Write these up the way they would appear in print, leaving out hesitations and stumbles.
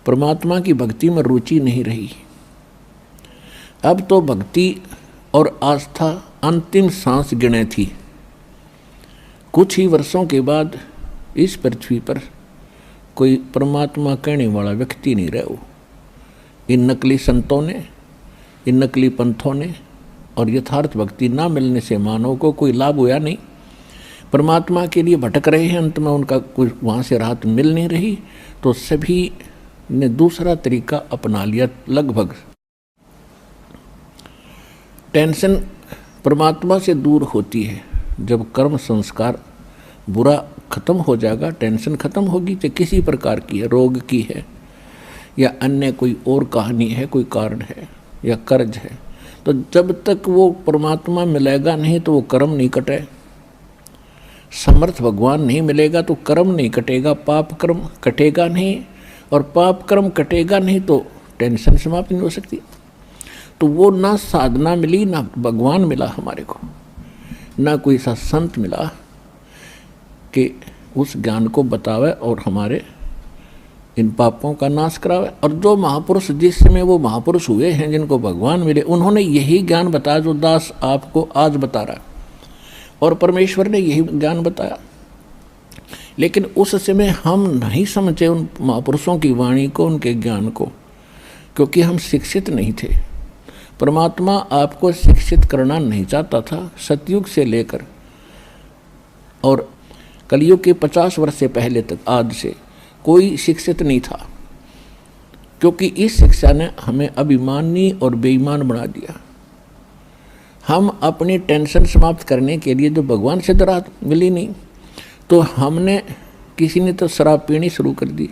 परमात्मा की भक्ति में रुचि नहीं रही। अब तो भक्ति और आस्था अंतिम सांस गिने थी। कुछ ही वर्षों के बाद इस पृथ्वी पर कोई परमात्मा कहने वाला व्यक्ति नहीं रहा। इन नकली संतों ने, इन नकली पंथों ने और यथार्थ भक्ति ना मिलने से मानव को कोई लाभ हुआ नहीं। परमात्मा के लिए भटक रहे हैं, अंत में उनका कोई वहाँ से राहत मिल नहीं रही, तो सभी ने दूसरा तरीका अपना लिया। लगभग टेंशन परमात्मा से दूर होती है। जब कर्म संस्कार बुरा खत्म हो जाएगा, टेंशन खत्म होगी, चाहे किसी प्रकार की है, रोग की है या अन्य कोई और कहानी है, कोई कारण है या कर्ज है, तो जब तक वो परमात्मा मिलेगा नहीं तो वो कर्म नहीं कटे। समर्थ भगवान नहीं मिलेगा तो कर्म नहीं कटेगा, पाप कर्म कटेगा नहीं, और पाप कर्म कटेगा नहीं तो टेंशन समाप्त नहीं हो सकती। तो वो ना साधना मिली, ना भगवान मिला हमारे को, ना कोई सा संत मिला कि उस ज्ञान को बतावे और हमारे इन पापों का नाश करावे। और जो महापुरुष जिस समय वो महापुरुष हुए हैं, जिनको भगवान मिले, उन्होंने यही ज्ञान बताया जो दास आपको आज बता रहा है, और परमेश्वर ने यही ज्ञान बताया। लेकिन उस समय हम नहीं समझे उन महापुरुषों की वाणी को, उनके ज्ञान को, क्योंकि हम शिक्षित नहीं थे। परमात्मा आपको शिक्षित करना नहीं चाहता था। सतयुग से लेकर और कलयुग के 50 वर्ष से पहले तक, आज से कोई शिक्षित नहीं था, क्योंकि इस शिक्षा ने हमें अभिमानी और बेईमान बना दिया। हम अपनी टेंशन समाप्त करने के लिए जो भगवान से राहत मिली नहीं, तो हमने, किसी ने तो शराब पीनी शुरू कर दी,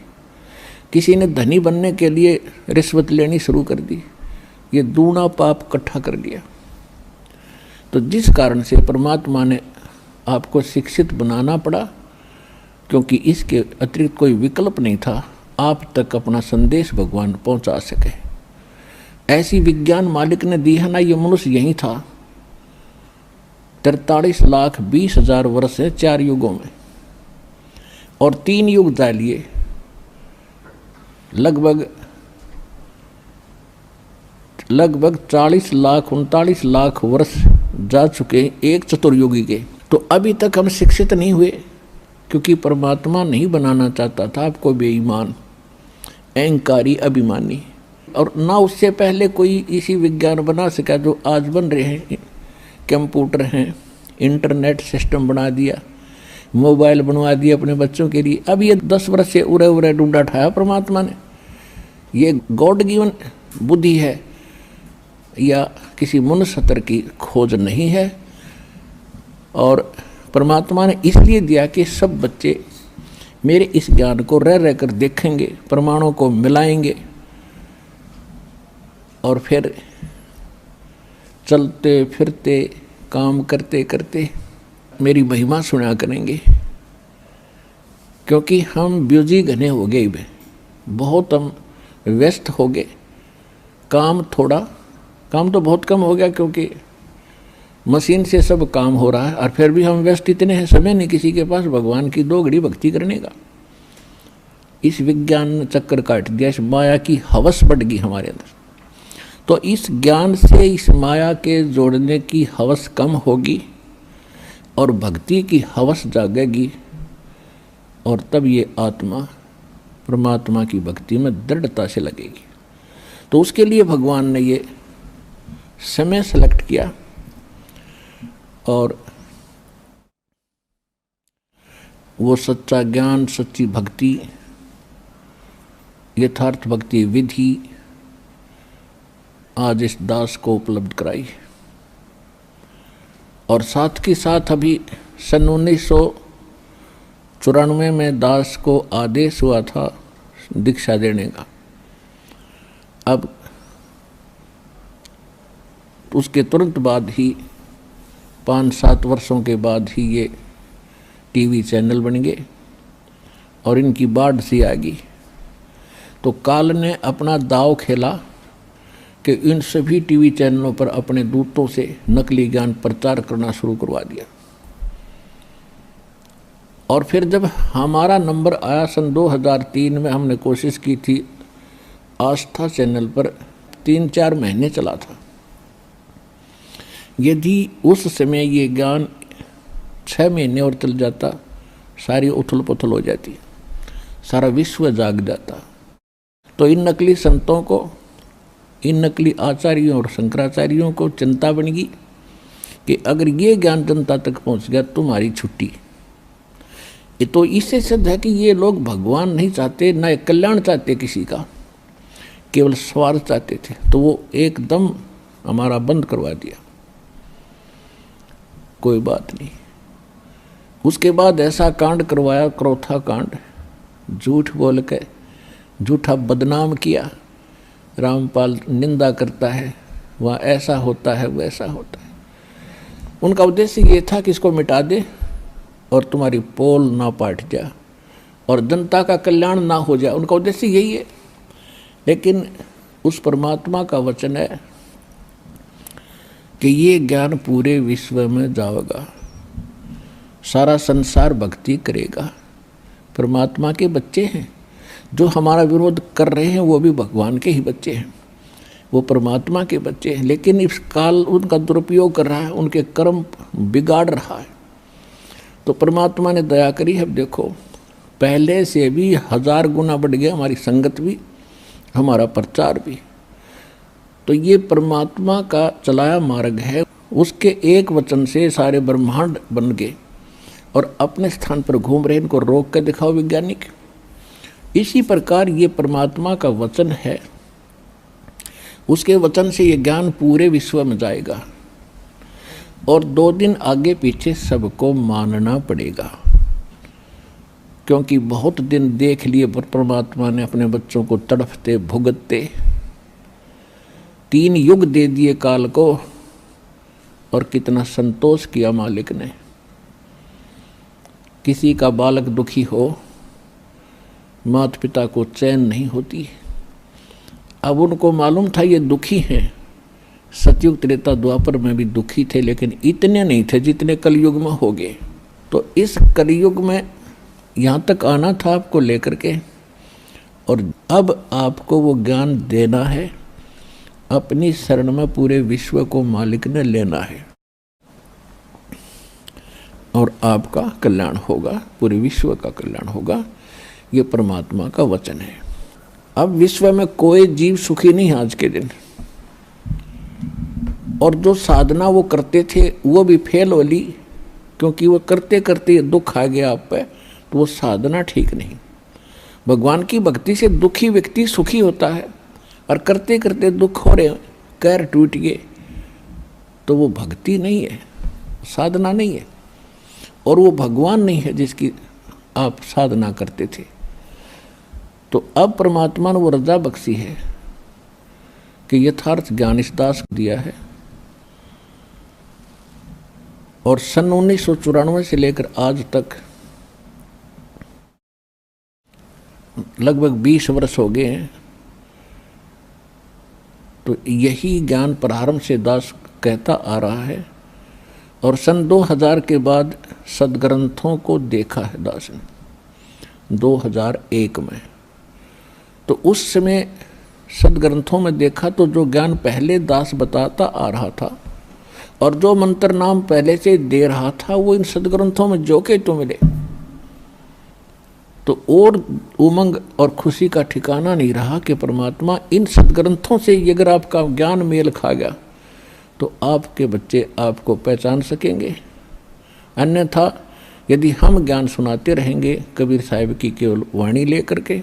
किसी ने धनी बनने के लिए रिश्वत लेनी शुरू कर दी, ये दूना पाप इकट्ठा कर लिया। तो जिस कारण से परमात्मा ने आपको शिक्षित बनाना पड़ा, क्योंकि इसके अतिरिक्त कोई विकल्प नहीं था आप तक अपना संदेश भगवान पहुंचा सके। ऐसी विज्ञान मालिक ने दी है ना। ये मनुष्य यही था 43,20,000 वर्ष है, 4 युगों में, और 3 युग डालिए, लगभग 40 लाख 39 लाख वर्ष जा चुके एक चतुर्युगी के। तो अभी तक हम शिक्षित नहीं हुए, क्योंकि परमात्मा नहीं बनाना चाहता था आपको बेईमान, अहंकारी, अभिमानी। और ना उससे पहले कोई इसी विज्ञान बना सका जो आज बन रहे हैं। कंप्यूटर हैं, इंटरनेट सिस्टम बना दिया, मोबाइल बनवा दिया अपने बच्चों के लिए। अब ये 10 वर्ष से उरे उरे ढूंढा ठाया परमात्मा ने। ये गॉड गिवन बुद्धि है या किसी मनुष्य की खोज नहीं है। और परमात्मा ने इसलिए दिया कि सब बच्चे मेरे इस ज्ञान को रह रह कर देखेंगे, प्रमाणों को मिलाएंगे, और फिर चलते फिरते काम करते करते मेरी महिमा सुना करेंगे। क्योंकि हम बिजी घने हो गए, बहुत हम व्यस्त हो गए। काम तो बहुत कम हो गया, क्योंकि मशीन से सब काम हो रहा है, और फिर भी हम व्यस्त इतने हैं, समय नहीं किसी के पास भगवान की 2 घड़ी भक्ति करने का। इस विज्ञान ने चक्कर काट दिया, इस माया की हवस बढ़ गई हमारे अंदर। तो इस ज्ञान से इस माया के जोड़ने की हवस कम होगी और भक्ति की हवस जागेगी, और तब ये आत्मा परमात्मा की भक्ति में दृढ़ता से लगेगी। तो उसके लिए भगवान ने ये समय सेलेक्ट किया, और वो सच्चा ज्ञान, सच्ची भक्ति, यथार्थ भक्ति विधि आज इस दास को उपलब्ध कराई। और साथ के साथ अभी सन 1994 में दास को आदेश हुआ था दीक्षा देने का। अब उसके तुरंत बाद ही 5-7 वर्षों के बाद ही ये टीवी चैनल बन गए और इनकी बाढ़ सी आ गई। तो काल ने अपना दाव खेला कि इन सभी टीवी चैनलों पर अपने दूतों से नकली ज्ञान प्रचार करना शुरू करवा दिया। और फिर जब हमारा नंबर आया सन 2003 में, हमने कोशिश की थी आस्था चैनल पर 3-4 महीने चला था। यदि उस समय ये ज्ञान 6 महीने और चल जाता, सारी उथल पुथल हो जाती, सारा विश्व जाग जाता। तो इन नकली संतों को, इन नकली आचार्यों और शंकराचार्यों को चिंता बन गई कि अगर ये ज्ञान जनता तक पहुंच गया तुम्हारी छुट्टी। ये तो इससे सिद्ध है कि ये लोग भगवान नहीं चाहते, न कल्याण चाहते किसी का, केवल स्वार्थ चाहते थे। तो वो एकदम हमारा बंद करवा दिया। कोई बात नहीं। उसके बाद ऐसा कांड करवाया, क्रोथा कांड, झूठ बोल के झूठा बदनाम किया। रामपाल निंदा करता है, वहाँ ऐसा होता है वैसा होता है। उनका उद्देश्य ये था कि इसको मिटा दे और तुम्हारी पोल ना पाट जाए और जनता का कल्याण ना हो जाए। उनका उद्देश्य यही है। लेकिन उस परमात्मा का वचन है कि ये ज्ञान पूरे विश्व में जाएगा, सारा संसार भक्ति करेगा। परमात्मा के बच्चे हैं। जो हमारा विरोध कर रहे हैं वो भी भगवान के ही बच्चे हैं, वो परमात्मा के बच्चे हैं। लेकिन इस काल उनका दुरुपयोग कर रहा है, उनके कर्म बिगाड़ रहा है। तो परमात्मा ने दया करी। अब देखो, पहले से भी 1000 गुना बढ़ गया हमारी संगत भी, हमारा प्रचार भी। तो ये परमात्मा का चलाया मार्ग है। उसके एक वचन से सारे ब्रह्मांड बन गए और अपने स्थान पर घूम रहे। इनको रोक के दिखाओ वैज्ञानिक। इसी प्रकार ये परमात्मा का वचन है। उसके वचन से ये ज्ञान पूरे विश्व में जाएगा और 2 दिन आगे पीछे सबको मानना पड़ेगा, क्योंकि बहुत दिन देख लिए परमात्मा ने अपने बच्चों को तड़फते भुगतते। 3 युग दे दिए काल को और कितना संतोष किया मालिक ने। किसी का बालक दुखी हो, माता पिता को चैन नहीं होती। अब उनको मालूम था ये दुखी हैं। सतयुग त्रेता द्वापर में भी दुखी थे, लेकिन इतने नहीं थे जितने कलयुग में हो गए। तो इस कलयुग में यहाँ तक आना था आपको लेकर के, और अब आपको वो ज्ञान देना है। अपनी शरण में पूरे विश्व को मालिक ने लेना है और आपका कल्याण होगा, पूरे विश्व का कल्याण होगा। ये परमात्मा का वचन है। अब विश्व में कोई जीव सुखी नहीं है आज के दिन। और जो साधना वो करते थे वो भी फेल हो ली, क्योंकि वो करते करते दुख आ गया आप पे, तो वो साधना ठीक नहीं। भगवान की भक्ति से दुखी व्यक्ति सुखी होता है, और करते करते दुख हो रहे, कैर टूट गए, तो वो भक्ति नहीं है, साधना नहीं है, और वो भगवान नहीं है जिसकी आप साधना करते थे। तो अब परमात्मा ने वो रजा बख्शी है कि यथार्थ ज्ञान इस दास को दिया है। और सन 1994 से लेकर आज तक लगभग 20 वर्ष हो गए हैं। तो यही ज्ञान प्रारंभ से दास कहता आ रहा है। और सन 2000 के बाद सदग्रंथों को देखा है दास ने, 2001 में। तो उस समय सदग्रंथों में देखा तो जो ज्ञान पहले दास बताता आ रहा था और जो मंत्र नाम पहले से दे रहा था, वो इन सदग्रंथों में जो के तो मिले। तो और उमंग और खुशी का ठिकाना नहीं रहा कि परमात्मा इन सदग्रंथों से अगर आपका ज्ञान मेल खा गया तो आपके बच्चे आपको पहचान सकेंगे। अन्यथा यदि हम ज्ञान सुनाते रहेंगे कबीर साहिब की केवल वाणी लेकर के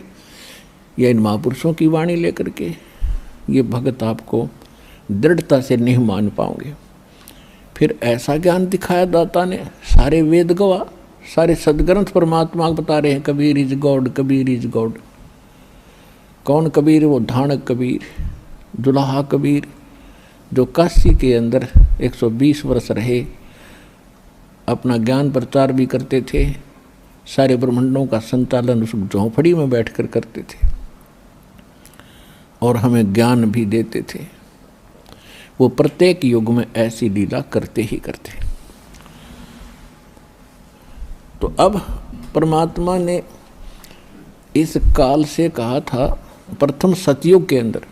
या इन महापुरुषों की वाणी लेकर के, ये भगत आपको दृढ़ता से नहीं मान पाओगे। फिर ऐसा ज्ञान दिखाया दाता ने, सारे वेद गवाह, सारे सदग्रंथ परमात्मा बता रहे हैं Kabir is God, Kabir is God. कौन कबीर? वो धाणक कबीर, दुल्हा कबीर, जो काशी के अंदर 120 वर्ष रहे, अपना ज्ञान प्रचार भी करते थे, सारे ब्रह्मांडों का संचालन उस झोंपड़ी में बैठकर करते थे और हमें ज्ञान भी देते थे। वो प्रत्येक युग में ऐसी लीला करते ही करते। तो अब परमात्मा ने इस काल से कहा था प्रथम सतयुग के अंदर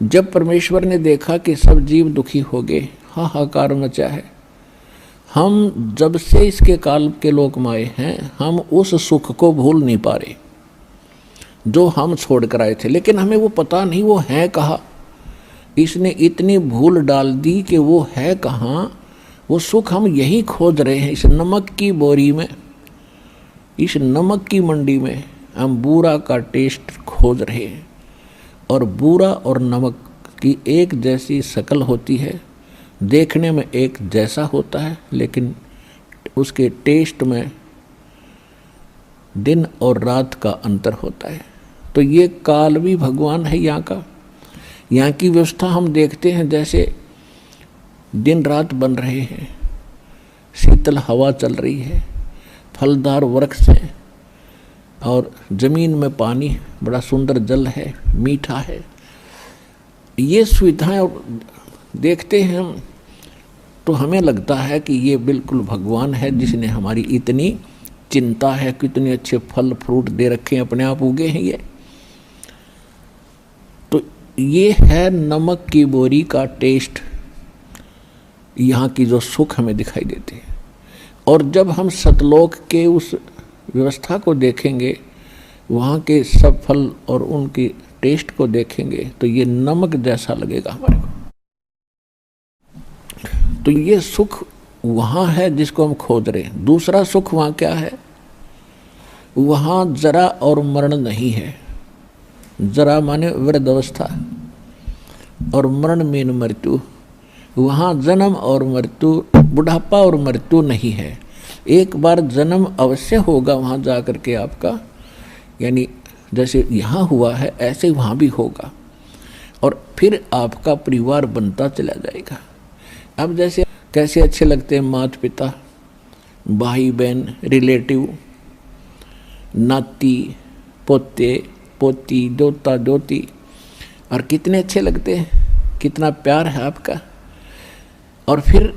जब परमेश्वर ने देखा कि सब जीव दुखी हो गए, हाहाकार मचा है, हम जब से इसके काल के लोक में आए हैं, हम उस सुख को भूल नहीं पा रहे जो हम छोड़ कर आए थे। लेकिन हमें वो पता नहीं वो है कहाँ। इसने इतनी भूल डाल दी कि वो है कहाँ। वो सुख हम यही खोज रहे हैं, इस नमक की बोरी में, इस नमक की मंडी में हम बूरा का टेस्ट खोज रहे हैं। और बूरा और नमक की एक जैसी शक्ल होती है, देखने में एक जैसा होता है, लेकिन उसके टेस्ट में दिन और रात का अंतर होता है। तो ये काल भी भगवान है यहाँ का। यहाँ की व्यवस्था हम देखते हैं, जैसे दिन रात बन रहे हैं, शीतल हवा चल रही है, फलदार वृक्ष हैं और जमीन में पानी, बड़ा सुंदर जल है, मीठा है। ये सुविधाएं देखते हैं हम तो हमें लगता है कि ये बिल्कुल भगवान है जिसने हमारी इतनी चिंता है, कितने अच्छे फल फ्रूट दे रखे हैं, अपने आप उगे हैं ये। तो ये है नमक की बोरी का टेस्ट, यहाँ की जो सुख हमें दिखाई देते हैं। और जब हम सतलोक के उस व्यवस्था को देखेंगे, वहाँ के सब फल और उनकी टेस्ट को देखेंगे, तो ये नमक जैसा लगेगा हमारे को। तो ये सुख वहाँ है जिसको हम खोज रहे हैं। दूसरा सुख वहाँ क्या है? वहाँ जरा और मरण नहीं है। जरा माने वृद्धावस्था और मरण मीन मृत्यु। वहाँ जन्म और मृत्यु, बुढ़ापा और मृत्यु नहीं है। एक बार जन्म अवश्य होगा वहाँ जा कर के आपका, यानी जैसे यहाँ हुआ है ऐसे वहाँ भी होगा, और फिर आपका परिवार बनता चला जाएगा। अब जैसे कैसे अच्छे लगते हैं माता पिता, भाई बहन, रिलेटिव, नाती पोते पोती, दोता दोती, और कितने अच्छे लगते हैं, कितना प्यार है आपका। और फिर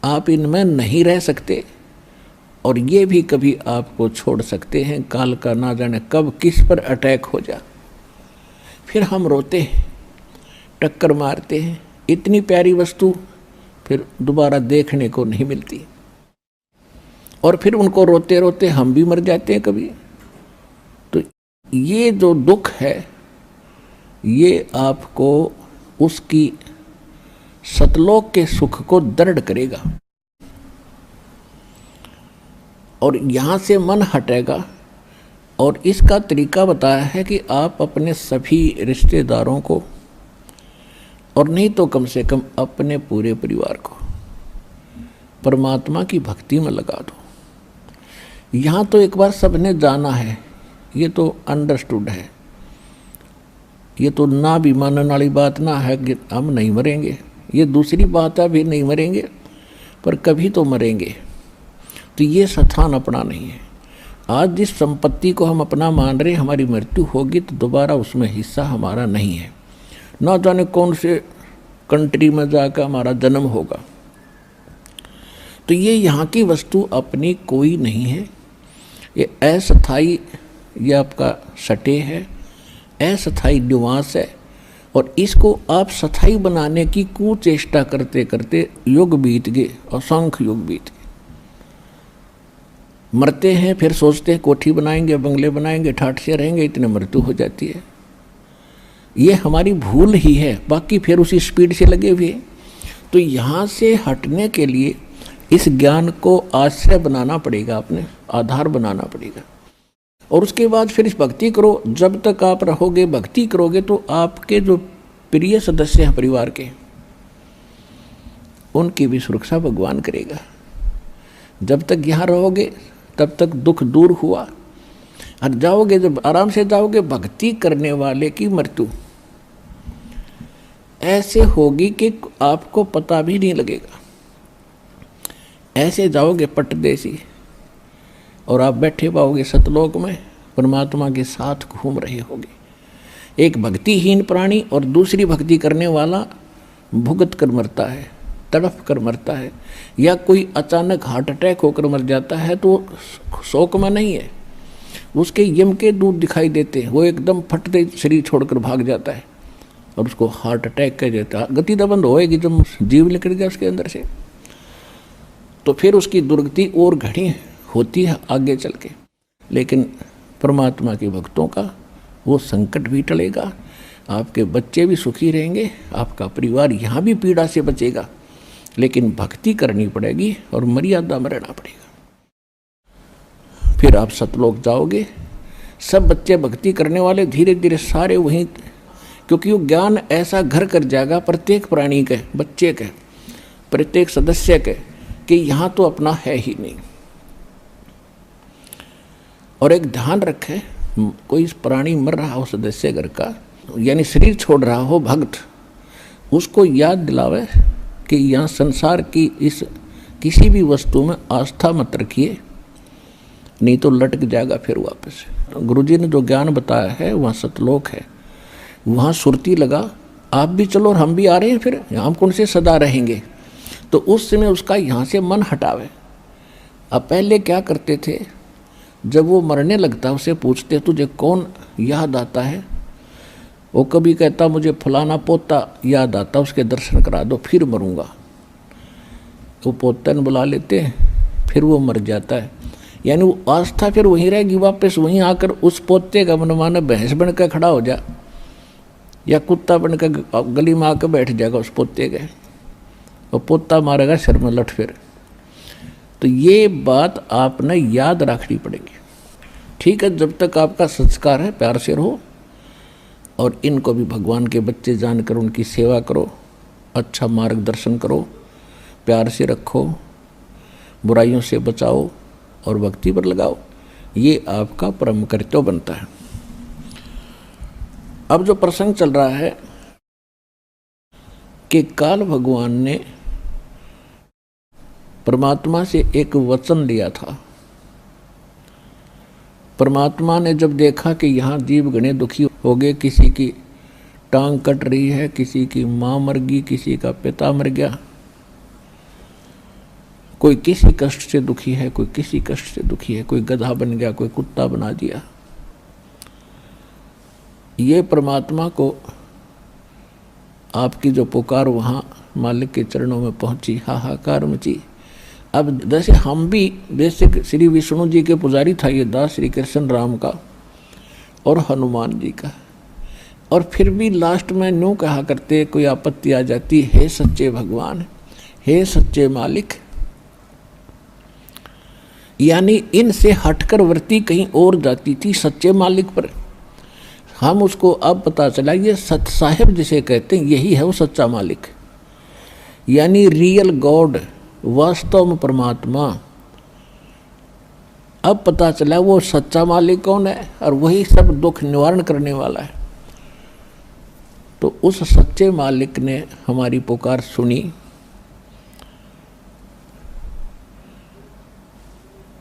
आप इनमें नहीं रह सकते, और ये भी कभी आपको छोड़ सकते हैं। काल का ना जाने कब किस पर अटैक हो जा, फिर हम रोते हैं, टक्कर मारते हैं। इतनी प्यारी वस्तु फिर दोबारा देखने को नहीं मिलती, और फिर उनको रोते रोते हम भी मर जाते हैं कभी। तो ये जो दुख है, ये आपको उसकी सतलोक के सुख को दृढ़ करेगा, और यहाँ से मन हटेगा। और इसका तरीका बताया है कि आप अपने सभी रिश्तेदारों को, और नहीं तो कम से कम अपने पूरे परिवार को परमात्मा की भक्ति में लगा दो। यहाँ तो एक बार सबने जाना है, ये तो अंडरस्टूड है, ये तो ना भी मानने वाली बात ना है कि हम नहीं मरेंगे। ये दूसरी बात है, भी नहीं मरेंगे पर कभी तो मरेंगे। तो ये स्थान अपना नहीं है। आज जिस संपत्ति को हम अपना मान रहे, हमारी मृत्यु होगी तो दोबारा उसमें हिस्सा हमारा नहीं है। ना जाने कौन से कंट्री में जाकर हमारा जन्म होगा। तो ये यहाँ की वस्तु अपनी कोई नहीं है, ये अस्थायी, ये आपका सटे है, अस्थायी निवास है। और इसको आप स्थायी बनाने की कुचेष्टा करते करते युग बीत गए, असंख्य युग बीत गए। मरते हैं, फिर सोचते हैं कोठी बनाएंगे, बंगले बनाएंगे, ठाठ से रहेंगे, इतने मृत्यु हो जाती है। ये हमारी भूल ही है, बाकी फिर उसी स्पीड से लगे हुए। तो यहाँ से हटने के लिए इस ज्ञान को आश्रय बनाना पड़ेगा, अपने आधार बनाना पड़ेगा। और उसके बाद फिर इस भक्ति करो। जब तक आप रहोगे, भक्ति करोगे, तो आपके जो प्रिय सदस्य हैं परिवार के, उनकी भी सुरक्षा भगवान करेगा। जब तक यहाँ रहोगे तब तक दुख दूर हुआ, और जाओगे, जब आराम से जाओगे, भक्ति करने वाले की मृत्यु ऐसे होगी कि आपको पता भी नहीं लगेगा। ऐसे जाओगे पटदेसी, और आप बैठे पाओगे सतलोक में, परमात्मा के साथ घूम रहे होगे। एक भक्तिहीन प्राणी और दूसरी भक्ति करने वाला भुगत कर मरता है, तड़फ कर मरता है, या कोई अचानक हार्ट अटैक होकर मर जाता है, तो शोक में नहीं है। उसके यम के दूत दिखाई देते हैं, वो एकदम फटते शरीर छोड़कर भाग जाता है और उसको हार्ट अटैक कह देता है। गति तो बंद होएगी जब जीव निकल गया उसके अंदर से, तो फिर उसकी दुर्गति और घनी होती है आगे चल के। लेकिन परमात्मा के भक्तों का वो संकट भी टलेगा, आपके बच्चे भी सुखी रहेंगे, आपका परिवार यहाँ भी पीड़ा से बचेगा, लेकिन भक्ति करनी पड़ेगी और मर्यादा में रहना पड़ेगा। फिर आप सतलोक जाओगे। सब बच्चे भक्ति करने वाले धीरे धीरे सारे वहीं, क्योंकि वो ज्ञान ऐसा घर कर जाएगा प्रत्येक प्राणी के, बच्चे के, प्रत्येक सदस्य के, कि यहाँ तो अपना है ही नहीं। और एक ध्यान रखे, कोई प्राणी मर रहा हो सदस्य घर का, यानी शरीर छोड़ रहा हो भक्त, उसको याद दिलावे कि यहाँ संसार की इस किसी भी वस्तु में आस्था मत रखिए, नहीं तो लटक जाएगा फिर वापस। गुरुजी ने जो ज्ञान बताया है वहाँ सतलोक है, वहाँ सुरती लगा, आप भी चलो और हम भी आ रहे हैं, फिर हम कौन से सदा रहेंगे। तो उस समय उसका यहाँ से मन हटावे। अब पहले क्या करते थे, जब वो मरने लगता उसे पूछते तुझे कौन याद आता है, वो कभी कहता मुझे फलाना पोता याद आता, उसके दर्शन करा दो फिर मरूंगा। वो पोते ने बुला लेते हैं, फिर वो मर जाता है। यानी वो आस्था फिर वहीं रहेगी, वापस वहीं आकर उस पोते का मनमाना भैंस बन कर खड़ा हो जा, या कुत्ता बन कर गली में आकर बैठ जाएगा उस पोते के, और पोता मारेगा सिर में लठ फिर। तो ये बात आपने याद रखनी पड़ेगी। ठीक है, जब तक आपका संस्कार है प्यार से रहो, और इनको भी भगवान के बच्चे जानकर उनकी सेवा करो, अच्छा मार्गदर्शन करो, प्यार से रखो, बुराइयों से बचाओ और भक्ति पर लगाओ। ये आपका परम कर्तव्य बनता है। अब जो प्रसंग चल रहा है कि काल भगवान ने परमात्मा से एक वचन लिया था। परमात्मा ने जब देखा कि यहाँ जीव घने दुखी हो गए, किसी की टांग कट रही है, किसी की माँ मर गई, किसी का पिता मर गया, कोई किसी कष्ट से दुखी है, कोई किसी कष्ट से दुखी है, कोई गधा बन गया, कोई कुत्ता बना दिया। ये परमात्मा को आपकी जो पुकार वहाँ मालिक के चरणों में पहुँची, हाहाकार मची। अब जैसे हम भी बेसिक श्री विष्णु जी के पुजारी था ये दास, श्री कृष्ण राम का और हनुमान जी का, और फिर भी लास्ट में न्यू कहा करते, कोई आपत्ति आ जाती, हे सच्चे भगवान, हे सच्चे मालिक। यानी इनसे हटकर वृत्ति कहीं और जाती थी सच्चे मालिक पर। हम उसको अब पता चला ये सत साहिब जिसे कहते हैं, यही है वो सच्चा मालिक, यानी रियल गॉड, वास्तव में परमात्मा। अब पता चला वो सच्चा मालिक कौन है, और वही सब दुख निवारण करने वाला है। तो उस सच्चे मालिक ने हमारी पुकार सुनी।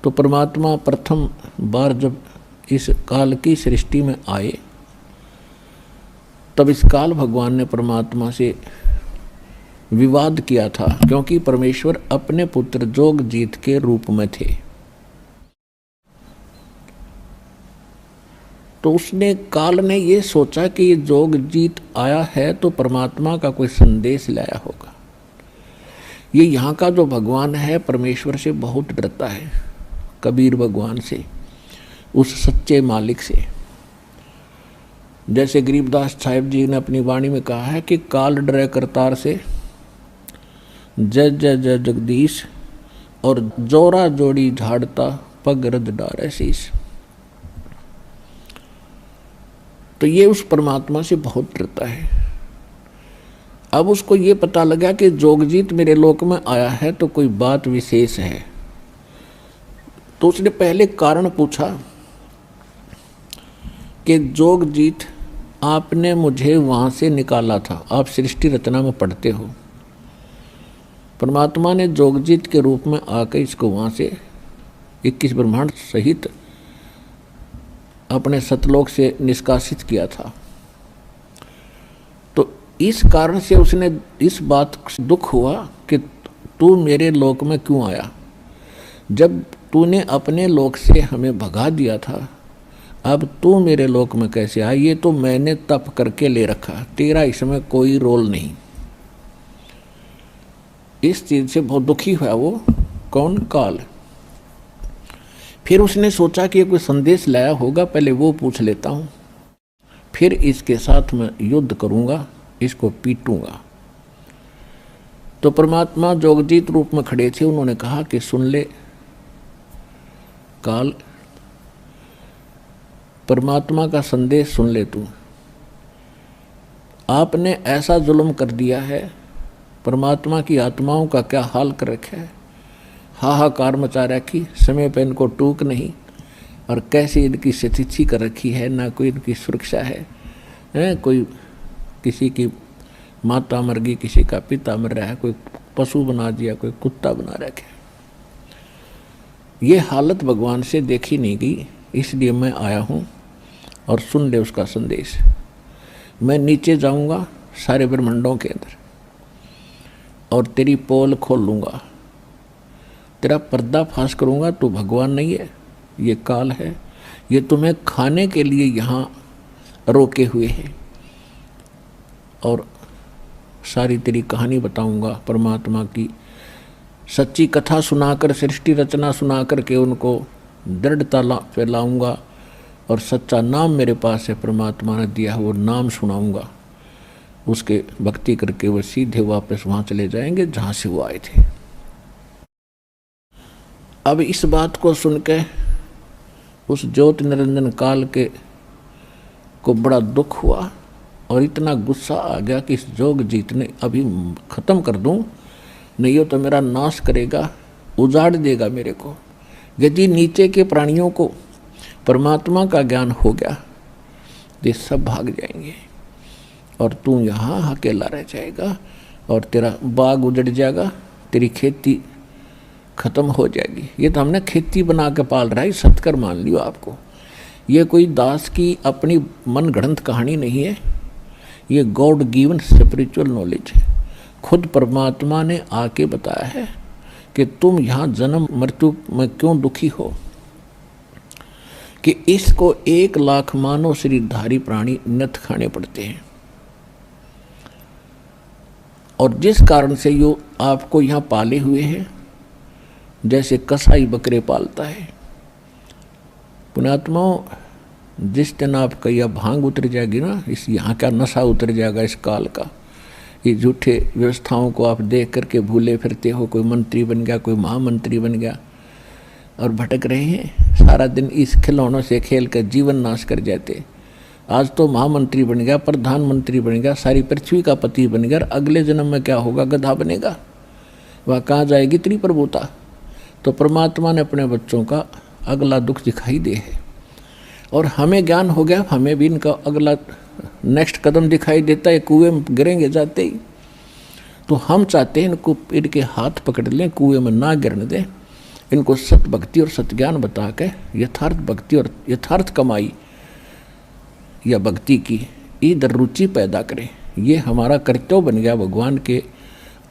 तो परमात्मा प्रथम बार जब इस काल की सृष्टि में आए, तब इस काल भगवान ने परमात्मा से विवाद किया था, क्योंकि परमेश्वर अपने पुत्र जोगजीत के रूप में थे। तो उसने, काल ने ये सोचा कि ये जोगजीत आया है तो परमात्मा का कोई संदेश लाया होगा। ये यहाँ का जो भगवान है परमेश्वर से बहुत डरता है, कबीर भगवान से, उस सच्चे मालिक से। जैसे गरीबदास साहिब जी ने अपनी वाणी में कहा है कि काल डरे करतार से, जय जय जय जगदीश, और जोरा जोड़ी झाड़ता पग रद डारे शीश। तो ये उस परमात्मा से बहुत डरता है। अब उसको ये पता लगा कि जोगजीत मेरे लोक में आया है तो कोई बात विशेष है। तो उसने पहले कारण पूछा कि जोगजीत, आपने मुझे वहाँ से निकाला था, आप सृष्टि रचना में पढ़ते हो, परमात्मा ने जोगजीत के रूप में आकर इसको वहाँ से 21 ब्रह्मांड सहित अपने सतलोक से निष्कासित किया था। तो इस कारण से उसने इस बात से दुख हुआ कि तू मेरे लोक में क्यों आया, जब तूने अपने लोक से हमें भगा दिया था अब तू मेरे लोक में कैसे आया? ये तो मैंने तप करके ले रखा, तेरा इसमें कोई रोल नहीं। इस चीज से बहुत दुखी हुआ वो। कौन? काल। फिर उसने सोचा कि कोई संदेश लाया होगा, पहले वो पूछ लेता हूं, फिर इसके साथ मैं युद्ध करूंगा, इसको पीटूंगा। तो परमात्मा जोगजीत रूप में खड़े थे, उन्होंने कहा कि सुन ले काल, परमात्मा का संदेश सुन ले तू। आपने ऐसा जुल्म कर दिया है, परमात्मा की आत्माओं का क्या हाल कर रखा है, हाहाकार मचा रखी, समय पर इनको टूक नहीं, और कैसी इनकी स्थिति कर रखी है, ना कोई इनकी सुरक्षा है, कोई किसी की माता मर गई, किसी का पिता मर रहा है, कोई पशु बना दिया, कोई कुत्ता बना रखा। ये हालत भगवान से देखी नहीं गई, इसलिए मैं आया हूँ और सुन ले उसका संदेश। मैं नीचे जाऊँगा सारे ब्रह्मांडों के अंदर और तेरी पोल खोल लूँगा, तेरा पर्दा फाश करूँगा। तू भगवान नहीं है, ये काल है, ये तुम्हें खाने के लिए यहाँ रोके हुए हैं। और सारी तेरी कहानी बताऊँगा, परमात्मा की सच्ची कथा सुनाकर, सृष्टि रचना सुना करके उनको दृढ़ता पे लाऊंगा, और सच्चा नाम मेरे पास है, परमात्मा ने दिया, वो नाम सुनाऊंगा। उसके भक्ति करके वो सीधे वापस वहाँ चले जाएंगे जहाँ से वो आए थे। अब इस बात को सुन के उस ज्योत निरंजन काल के को बड़ा दुख हुआ और इतना गुस्सा आ गया कि इस जोगजीत ने अभी ख़त्म कर दूं, नहीं हो तो मेरा नाश करेगा, उजाड़ देगा मेरे को। यदि नीचे के प्राणियों को परमात्मा का ज्ञान हो गया तो सब भाग जाएंगे और तू यहाँ अकेला रह जाएगा और तेरा बाग उजड़ जाएगा, तेरी खेती खत्म हो जाएगी। ये तो हमने खेती बना के पाल रहा है, सत्कर मान लियो आपको। ये कोई दास की अपनी मन गढ़ंत कहानी नहीं है, ये गॉड गिवन स्पिरिचुअल नॉलेज है। खुद परमात्मा ने आके बताया है कि तुम यहाँ जन्म मृत्यु में क्यों दुखी हो, कि इसको 1 लाख मानव शरीरधारी प्राणी नथ खाने पड़ते हैं, और जिस कारण से यो आपको यहाँ पाले हुए हैं, जैसे कसाई बकरे पालता है। पुण्यात्माओं, जिस दिन आपका यह भांग उतर जाएगी ना, इस यहाँ का नशा उतर जाएगा इस काल का, ये झूठे व्यवस्थाओं को आप देख करके भूले फिरते हो, कोई मंत्री बन गया, कोई महामंत्री बन गया और भटक रहे हैं, सारा दिन इस खिलौनों से खेल कर जीवन नाश कर जाते। आज तो महामंत्री बन गया, प्रधानमंत्री बन गया, सारी पृथ्वी का पति बन गया, अगले जन्म में क्या होगा? गधा बनेगा। वह कहाँ जाएगी इतनी प्रभुता? तो परमात्मा ने अपने बच्चों का अगला दुख दिखाई दे है, और हमें ज्ञान हो गया, हमें भी इनका अगला नेक्स्ट कदम दिखाई देता है, कुएं में गिरेंगे जाते ही। तो हम चाहते हैं इनको, इनके हाथ पकड़ लें, कुएं में ना गिरने दें, इनको सत भक्ति और सत्ज्ञान बता के यथार्थ भक्ति और यथार्थ कमाई या भक्ति की इधर रुचि पैदा करें। ये हमारा कर्तव्य बन गया भगवान के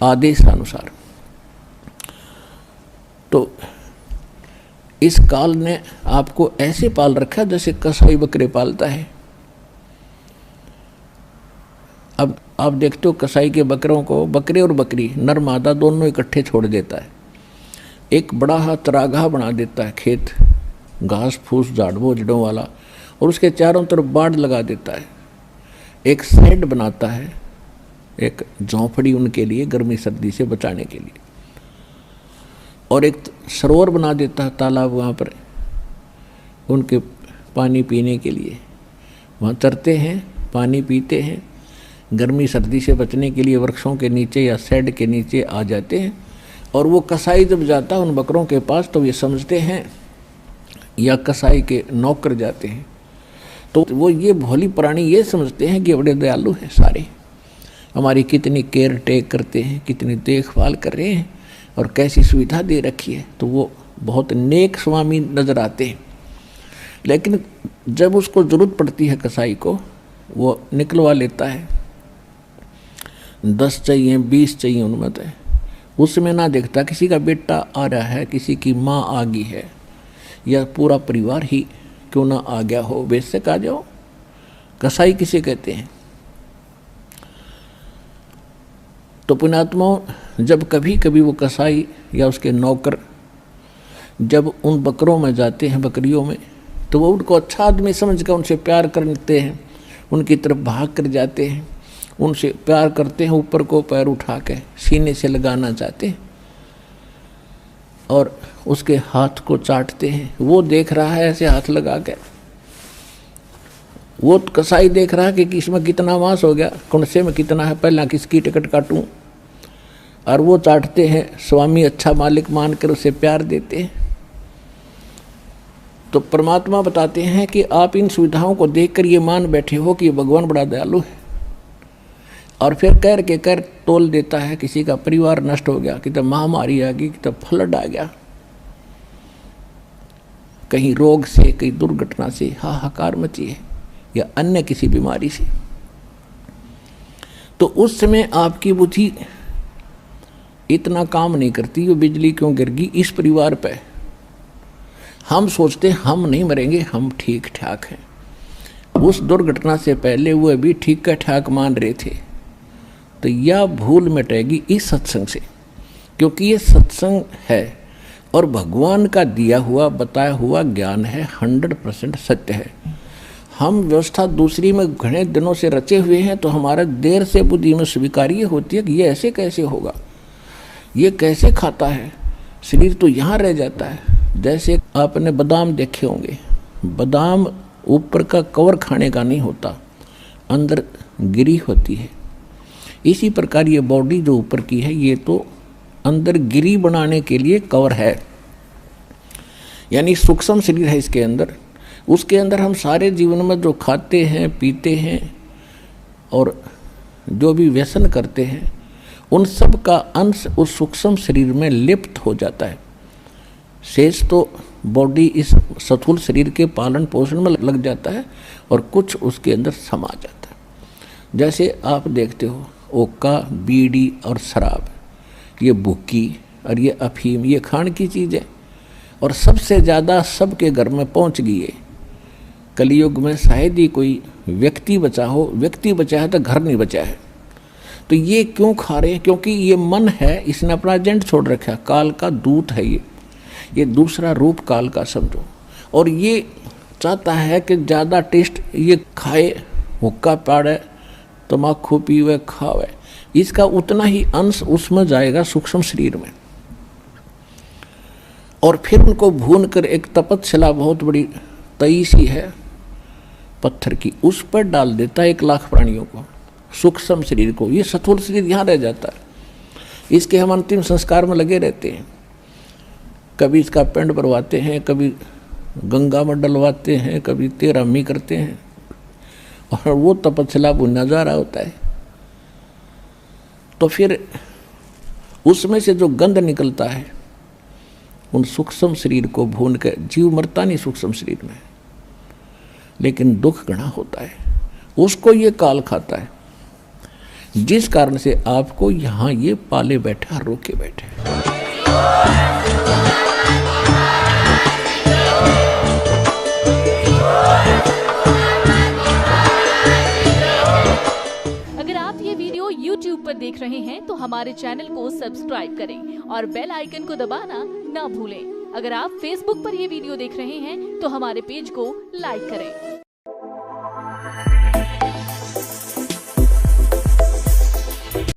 आदेशानुसार। तो इस काल ने आपको ऐसे पाल रखा जैसे कसाई बकरे पालता है। अब आप देखते हो कसाई के बकरों को, बकरे और बकरी नर मादा दोनों इकट्ठे छोड़ देता है, एक बड़ा हा तरागाह बना देता है, खेत घास फूस झाड़ बोझड़ों वाला, और उसके चारों तरफ बाड़ लगा देता है, एक शेड बनाता है, एक झोंपड़ी उनके लिए गर्मी सर्दी से बचाने के लिए, और एक सरोवर बना देता है, तालाब वहाँ पर उनके पानी पीने के लिए। वहाँ चरते हैं, पानी पीते हैं, गर्मी सर्दी से बचने के लिए वृक्षों के नीचे या शेड के नीचे आ जाते हैं। और वो कसाई जब जाता है उन बकरों के पास तो ये समझते हैं, या कसाई के नौकर जाते हैं तो वो ये भोली प्राणी ये समझते हैं कि बड़े दयालु हैं, सारे हमारी कितनी केयर टेक करते हैं, कितनी देखभाल कर रहे हैं और कैसी सुविधा दे रखी है, तो वो बहुत नेक स्वामी नजर आते हैं। लेकिन जब उसको ज़रूरत पड़ती है कसाई को, वो निकलवा लेता है, 10 चाहिए 20 चाहिए उनमें तो, उसमें ना देखता किसी का बेटा आ रहा है, किसी की माँ आ गई है, या पूरा परिवार ही क्यों ना आ गया हो, बेशक आ जाओ। कसाई किसे कहते हैं? तो पुण्यात्माओं, जब कभी कभी वो कसाई या उसके नौकर जब उन बकरों में जाते हैं, बकरियों में, तो वो उनको अच्छा आदमी समझकर उनसे प्यार करते हैं, उनकी तरफ भाग कर जाते हैं, उनसे प्यार करते हैं, ऊपर को पैर उठा के सीने से लगाना चाहते हैं और उसके हाथ को चाटते हैं। वो देख रहा है ऐसे हाथ लगा के, वो कसाई देख रहा है कि इसमें कितना मांस हो गया, कुंडसे में कितना है, पहला किसकी टिकट काटूं। और वो चाटते हैं, स्वामी अच्छा मालिक मानकर उसे प्यार देते हैं। तो परमात्मा बताते हैं कि आप इन सुविधाओं को देखकर ये मान बैठे हो कि भगवान बड़ा दयालु है, और फिर कर तोल देता है। किसी का परिवार नष्ट हो गया, कि तब महामारी आ गई, कि तब फ्लड आ गया, कहीं रोग से, कहीं दुर्घटना से हाहाकार मची है, या अन्य किसी बीमारी से। तो उस समय आपकी बुद्धि इतना काम नहीं करती, वो बिजली क्यों गिर गई इस परिवार पे। हम सोचते हम नहीं मरेंगे, हम ठीक ठाक हैं। उस दुर्घटना से पहले वो भी ठीक ठाक मान रहे थे। तो यह भूल मिटेगी इस सत्संग से, क्योंकि ये सत्संग है और भगवान का दिया हुआ बताया हुआ ज्ञान है, 100% सत्य है। हम व्यवस्था दूसरी में घने दिनों से रचे हुए हैं, तो हमारा देर से बुद्धि में स्वीकार्य होती है कि ये ऐसे कैसे होगा, ये कैसे खाता है, शरीर तो यहाँ रह जाता है। जैसे आपने बादाम देखे होंगे, बादाम ऊपर का कवर खाने का नहीं होता, अंदर गिरी होती है। इसी प्रकार ये बॉडी जो ऊपर की है, ये तो अंदर गिरी बनाने के लिए कवर है, यानी सूक्ष्म शरीर है इसके अंदर। उसके अंदर हम सारे जीवन में जो खाते हैं, पीते हैं और जो भी व्यसन करते हैं, उन सब का अंश उस सूक्ष्म शरीर में लिप्त हो जाता है। शेष तो बॉडी इस स्थूल शरीर के पालन पोषण में लग जाता है और कुछ उसके अंदर समा जाता है। जैसे आप देखते हो ओका, बीड़ी और शराब, ये भुक्की और ये अफीम, ये खान की चीज़ है और सबसे ज़्यादा सबके घर में पहुंच गई है। कलयुग में शायद ही कोई व्यक्ति बचा हो, व्यक्ति बचा है तो घर नहीं बचा है। तो ये क्यों खा रहे हैं? क्योंकि ये मन है, इसने अपना एजेंट छोड़ रखा है, काल का दूत है ये दूसरा रूप काल का समझो। और ये चाहता है कि ज़्यादा टेस्ट ये खाए, हुक्का पाड़े, तम्बाकू पीवे, खावे, इसका उतना ही अंश उसमें जाएगा सूक्ष्म शरीर में। और फिर उनको भून कर एक तपतशिला बहुत बड़ी तई सी है पत्थर की, उस पर डाल देता है 1 लाख प्राणियों को, सूक्ष्म शरीर को। ये स्थूल शरीर यहाँ रह जाता है। इसके हम अंतिम संस्कार में लगे रहते हैं, कभी इसका पिंड भरवाते हैं, कभी गंगा में डलवाते हैं, कभी तेरामी करते हैं, और वो तपस्या भुना जा रहा होता है। तो फिर उसमें से जो गंध निकलता है, उन सूक्ष्म शरीर को भून के, जीव मरता नहीं सूक्ष्म शरीर में, लेकिन दुख घना होता है, उसको ये काल खाता है। जिस कारण से आपको यहाँ ये पाले बैठा, रोके बैठे। अगर आप ये वीडियो YouTube पर देख रहे हैं तो हमारे चैनल को सब्सक्राइब करें और बेल आइकन को दबाना ना भूलें। अगर आप Facebook पर ये वीडियो देख रहे हैं तो हमारे पेज को लाइक करें।